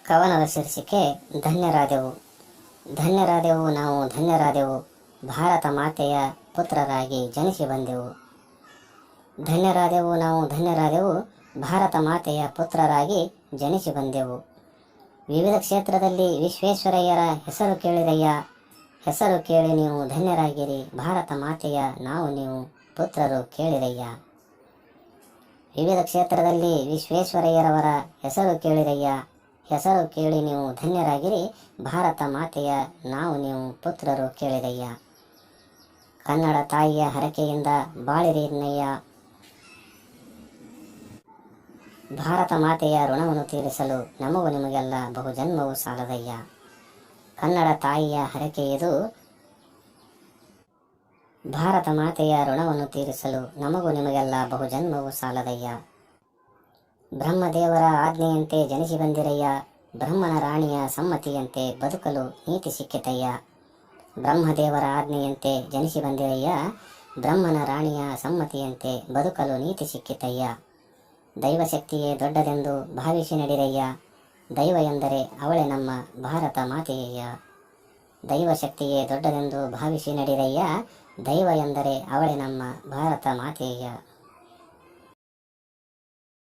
ಕವನದ ಶೀರ್ಷಿಕೆ ಧನ್ಯರಾದೆವು. ಧನ್ಯರಾದೆವು ನಾವು ಧನ್ಯರಾದೆವು, ಭಾರತ ಮಾತೆಯ ಪುತ್ರರಾಗಿ ಜನಿಸಿ ಬಂದೆವು. ಧನ್ಯರಾದೆವು ನಾವು ಧನ್ಯರಾದೆವು, ಭಾರತ ಮಾತೆಯ ಪುತ್ರರಾಗಿ ಜನಿಸಿ ಬಂದೆವು. ವಿವಿಧ ಕ್ಷೇತ್ರದಲ್ಲಿ ವಿಶ್ವೇಶ್ವರಯ್ಯರ ಹೆಸರು ಕೇಳಿದಯ್ಯ, ಹೆಸರು ಕೇಳಿ ನೀವು ಧನ್ಯರಾಗಿರಿ, ಭಾರತ ಮಾತೆಯ ನಾವು ನೀವು ಪುತ್ರರು ಕೇಳಿದಯ್ಯ. ವಿವಿಧ ಕ್ಷೇತ್ರದಲ್ಲಿ ವಿಶ್ವೇಶ್ವರಯ್ಯರವರ ಹೆಸರು ಕೇಳಿದಯ್ಯ, ಹೆಸರು ಕೇಳಿ ನೀವು ಧನ್ಯರಾಗಿರಿ, ಭಾರತ ಮಾತೆಯ ನಾವು ನೀವು ಪುತ್ರರು ಕೇಳಿದಯ್ಯ. ಕನ್ನಡ ತಾಯಿಯ ಹರಕೆಯಿಂದ ಬಾಳಿರಿನ್ನಯ್ಯ, ಭಾರತ ಮಾತೆಯ ಋಣವನ್ನು ತೀರಿಸಲು ನಮಗೂ ನಿಮಗೆಲ್ಲ ಬಹುಜನ್ಮವು ಸಾಲದಯ್ಯ. ಕನ್ನಡ ತಾಯಿಯ ಹರಕೆಯಿದು, ಭಾರತ ಮಾತೆಯ ಋಣವನ್ನು ತೀರಿಸಲು ನಮಗೂ ನಿಮಗೆಲ್ಲ ಬಹುಜನ್ಮವು ಸಾಲದಯ್ಯ. ಬ್ರಹ್ಮದೇವರ ಆಜ್ಞೆಯಂತೆ ಜನಿಸಿ ಬಂದಿರಯ್ಯ, ಬ್ರಹ್ಮನ ರಾಣಿಯ ಸಮ್ಮತಿಯಂತೆ ಬದುಕಲು ನೀತಿ ಸಿಕ್ಕಿತಯ್ಯ. ಬ್ರಹ್ಮದೇವರ ಆಜ್ಞೆಯಂತೆ ಜನಿಸಿ ಬಂದಿರಯ್ಯ, ಬ್ರಹ್ಮನ ರಾಣಿಯ ಸಮ್ಮತಿಯಂತೆ ಬದುಕಲು ನೀತಿ ಸಿಕ್ಕಿತಯ್ಯ. ದೈವಶಕ್ತಿಯೇ ದೊಡ್ಡದೆಂದು ಭಾವಿಸಿ ನಡಿರಯ್ಯ, ದೈವ ಎಂದರೆ ಅವಳೇ ನಮ್ಮ ಭಾರತ ಮಾತೆಯಯ್ಯ. ದೈವಶಕ್ತಿಯೇ ದೊಡ್ಡದೆಂದು ಭಾವಿಸಿ ನಡಿರಯ್ಯ, ದೈವ ಎಂದರೆ ಅವಳೇ ನಮ್ಮ ಭಾರತ ಮಾತೆಯಯ್ಯ.